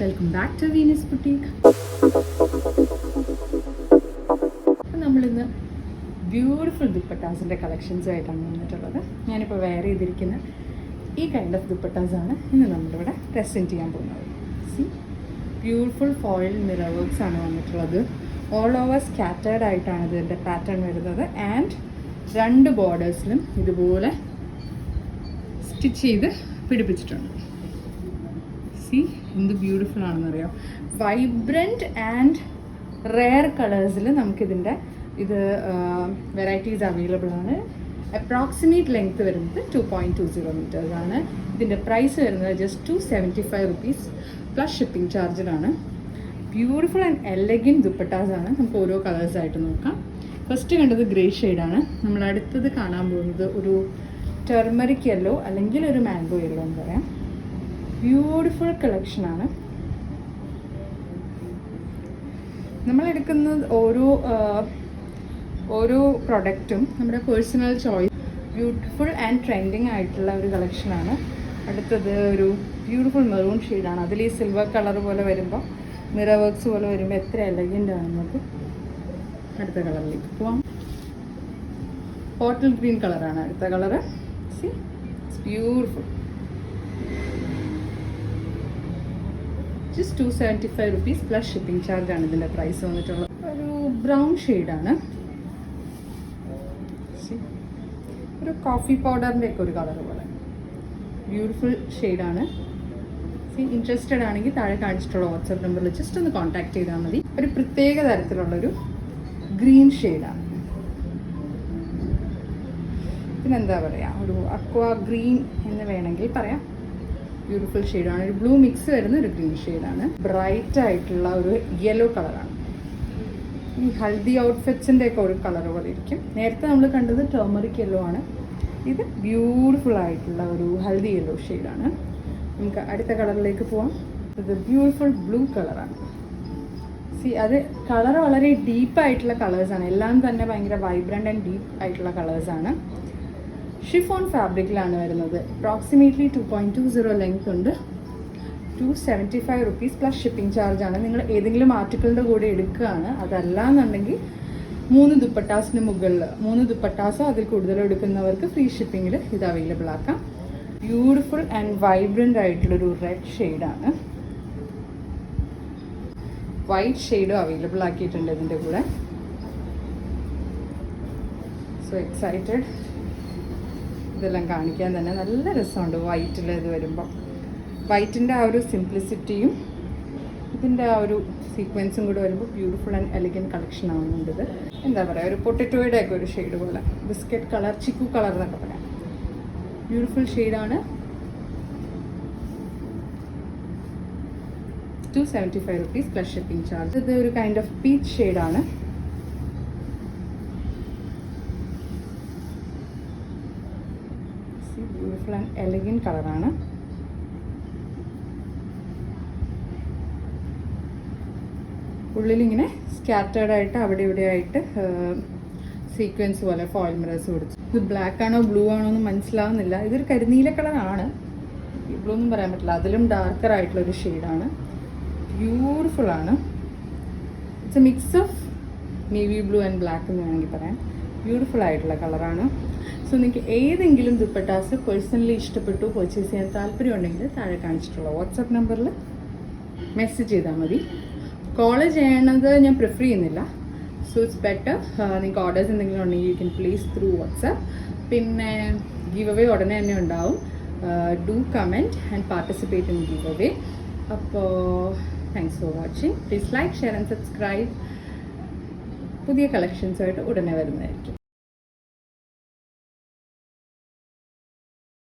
Welcome back to Venus boutique. നമ്മളിന്ന് beautiful ദുപ്പട്ടാസിൻ്റെ കളക്ഷൻസുമായിട്ടാണ് വന്നിട്ടുള്ളത്. ഞാനിപ്പോൾ വെയർ ചെയ്തിരിക്കുന്ന ഈ കൈൻഡ് ഓഫ് ദുപ്പട്ടാസാണ് ഇന്ന് നമ്മളിവിടെ പ്രസൻറ്റ് ചെയ്യാൻ പോകുന്നത്. C, beautiful foil mirror works ആണ് വന്നിട്ടുള്ളത്. ഓൾ ഓവർ സ്കാറ്റേർഡ് ആയിട്ടാണ് ഇതിൻ്റെ പാറ്റേൺ വരുന്നത്. ആൻഡ് രണ്ട് ബോർഡേഴ്സിലും ഇതുപോലെ സ്റ്റിച്ച് ചെയ്ത് പിടിപ്പിച്ചിട്ടുണ്ട്. സി, എന്ത് ബ്യൂട്ടിഫുൾ ആണെന്നറിയാം. വൈബ്രൻറ്റ് ആൻഡ് റെയർ കളേഴ്സിൽ നമുക്കിതിൻ്റെ വെറൈറ്റീസ് അവൈലബിൾ ആണ്. അപ്രോക്സിമേറ്റ് ലെങ്ത് വരുന്നത് 2.20 meters ആണ്. ഇതിൻ്റെ പ്രൈസ് വരുന്നത് ജസ്റ്റ് 275 rupees പ്ലസ് ഷിപ്പിംഗ് ചാർജിലാണ്. ബ്യൂട്ടിഫുൾ ആൻഡ് എലഗൻറ്റ് ദുപ്പട്ടാസാണ്. നമുക്ക് ഓരോ കളേഴ്സായിട്ട് നോക്കാം. ഫസ്റ്റ് കണ്ടത് ഗ്രേ ഷെയ്ഡാണ്. നമ്മൾ അടുത്തത് കാണാൻ പോകുന്നത് ഒരു ടെർമറിക് യെല്ലോ അല്ലെങ്കിൽ ഒരു മാംഗോ യെല്ലോ എന്ന് പറയാം. ബ്യൂട്ടിഫുൾ കളക്ഷനാണ്. നമ്മളെടുക്കുന്ന ഓരോ പ്രൊഡക്റ്റും നമ്മുടെ personal choice. Beautiful and trending ആയിട്ടുള്ള ഒരു കളക്ഷനാണ്. അടുത്തത് ഒരു ബ്യൂട്ടിഫുൾ മെറൂൺ ഷെയ്ഡാണ്. അതിൽ ഈ സിൽവർ കളർ പോലെ വരുമ്പോൾ, മിറർ വർക്ക്സ് പോലെ വരുമ്പോൾ എത്ര എലഗൻ്റ് ആണ്. നമുക്ക് അടുത്ത കളറിലേക്ക് പോവാം. ബോട്ടിൽ ഗ്രീൻ കളറാണ് അടുത്ത കളറ്. See, it's beautiful. Just 275 rupees plus shipping ചാർജാണ് ഇതിൻ്റെ പ്രൈസ് വന്നിട്ടുള്ളത്. ഒരു ബ്രൗൺ ഷെയ്ഡാണ്. ഒരു കോഫി പൗഡറിൻ്റെ ഒക്കെ ഒരു കളർ പോലെ ബ്യൂട്ടിഫുൾ ഷെയ്ഡാണ്. ഇൻട്രസ്റ്റഡ് ആണെങ്കിൽ താഴെ കാണിച്ചിട്ടുള്ള വാട്സാപ്പ് നമ്പറിൽ ജസ്റ്റ് ഒന്ന് കോൺടാക്ട് ചെയ്താൽ മതി. ഒരു പ്രത്യേക തരത്തിലുള്ളൊരു ഗ്രീൻ ഷെയ്ഡാണ്. പിന്നെന്താ പറയുക, ഒരു അക്വാ ഗ്രീൻ എന്ന് വേണമെങ്കിൽ പറയാം. ബ്യൂട്ടിഫുൾ ഷെയ്ഡാണ്. ഒരു ബ്ലൂ മിക്സ് വരുന്ന ഒരു ഗ്രീൻ ഷെയ്ഡാണ്. ബ്രൈറ്റ് ആയിട്ടുള്ള ഒരു യെല്ലോ കളറാണ്. ഈ ഹൽദി ഔട്ട്ഫിറ്റ്സിൻ്റെ ഒക്കെ ഒരു കളർ പോലെ ഇരിക്കും. നേരത്തെ നമ്മൾ കണ്ടത് ടേമറിക് യെല്ലോ ആണ്. ഇത് ബ്യൂട്ടിഫുൾ ആയിട്ടുള്ള ഒരു ഹൽദി യെല്ലോ ഷെയ്ഡാണ്. നമുക്ക് അടുത്ത കളറിലേക്ക് പോവാം. ഇത് ബ്യൂട്ടിഫുൾ ബ്ലൂ കളറാണ്. സി, അത് കളർ വളരെ ഡീപ്പായിട്ടുള്ള കളേഴ്സാണ്. എല്ലാം തന്നെ ഭയങ്കര വൈബ്രൻ്റ് ആൻഡ് ഡീപ്പ് ആയിട്ടുള്ള കളേഴ്സാണ്. ഷിഫോൺ ഫാബ്രിക്കിലാണ് വരുന്നത്. അപ്രോക്സിമേറ്റ്ലി 2.20 ലെങ്ത് ഉണ്ട്. 275 rupees പ്ലസ് ഷിപ്പിംഗ് ചാർജാണ്. നിങ്ങൾ ഏതെങ്കിലും ആർട്ടിക്കിളിൻ്റെ കൂടെ എടുക്കുകയാണ്, അതല്ല എന്നുണ്ടെങ്കിൽ 3 ദുപ്പട്ടാസിന് മുകളിൽ 3 ദുപ്പട്ടാസോ അതിൽ കൂടുതലോ എടുക്കുന്നവർക്ക് ഫ്രീ ഷിപ്പിങ്ങിൽ ഇത് അവൈലബിൾ ആക്കാം. ബ്യൂട്ടിഫുൾ ആൻഡ് വൈബ്രൻ്റ് ആയിട്ടുള്ളൊരു റെഡ് ഷെയ്ഡാണ്. വൈറ്റ് ഷെയ്ഡും അവൈലബിൾ ആക്കിയിട്ടുണ്ട് ഇതിൻ്റെ കൂടെ. So excited. ഇതെല്ലാം കാണിക്കാൻ തന്നെ നല്ല രസമുണ്ട്. വൈറ്റിൽ ഇത് വരുമ്പോൾ വൈറ്റിൻ്റെ ആ ഒരു സിംപ്ലിസിറ്റിയും ഇതിൻ്റെ ആ ഒരു സീക്വൻസും കൂടെ വരുമ്പോൾ ബ്യൂട്ടിഫുൾ ആൻഡ് എലിഗൻറ്റ് കളക്ഷൻ ആവുന്നുണ്ട്. ഇത് എന്താ പറയുക, ഒരു പൊട്ടറ്റോയുടെ ഒക്കെ ഒരു ഷെയ്ഡ് പോലെ, ബിസ്ക്കറ്റ് കളർ, ചിക്കു കളർ എന്നൊക്കെ പറയാം. ബ്യൂട്ടിഫുൾ ഷെയ്ഡാണ്. 275 rupees പ്ലസ് ഷിപ്പിംഗ് ചാർജ്. ഇത് ഒരു കൈൻഡ് ഓഫ് പീച്ച് ഷെയ്ഡാണ്. ബ്യൂട്ടിഫുൾ ആൻഡ് എലഗൻറ്റ് കളറാണ്. ഉള്ളിലിങ്ങനെ സ്കാറ്റേർഡ് ആയിട്ട് അവിടെ ഇവിടെ ആയിട്ട് സീക്വൻസ് പോലെ ഫോയിൽ മിറേഴ്സ് കൊടുത്തു. ഇത് ബ്ലാക്ക് ആണോ ബ്ലൂ ആണോ എന്ന് മനസ്സിലാവുന്നില്ല. ഇതൊരു കരിനീല കളറാണ്. ബ്ലൂ ഒന്നും പറയാൻ പറ്റില്ല. അതിലും ഡാർക്കർ ആയിട്ടുള്ളൊരു ഷെയ്ഡാണ്. ബ്യൂട്ടിഫുൾ ആണ്. It's A mix of navy blue and black എന്ന് വേണമെങ്കിൽ പറയാം. ബ്യൂട്ടിഫുൾ ആയിട്ടുള്ള കളറാണ്. സോ നിങ്ങൾക്ക് ഏതെങ്കിലും ദുപ്പട്ടാസ് പേഴ്സണലി ഇഷ്ടപ്പെട്ടു, പർച്ചേസ് ചെയ്യാൻ താല്പര്യമുണ്ടെങ്കിൽ താഴെ കാണിച്ചിട്ടുള്ള വാട്സാപ്പ് നമ്പറിൽ മെസ്സേജ് ചെയ്താൽ മതി. കോൾ ചെയ്യണത് ഞാൻ പ്രിഫർ ചെയ്യുന്നില്ല. സോ ഇറ്റ്സ് ബെറ്റർ നിങ്ങൾക്ക് ഓർഡേഴ്സ് എന്തെങ്കിലും ഉണ്ടെങ്കിൽ you can place through WhatsApp. പിന്നെ ഗീവ് അവേ ഉടനെ തന്നെ ഉണ്ടാവും. Do comment and participate in giveaway. അപ്പോൾ thanks for watching. Please like, share and subscribe. പുതിയ കളക്ഷൻസുമായിട്ട് ഉടനെ വരുന്നതായിരിക്കും.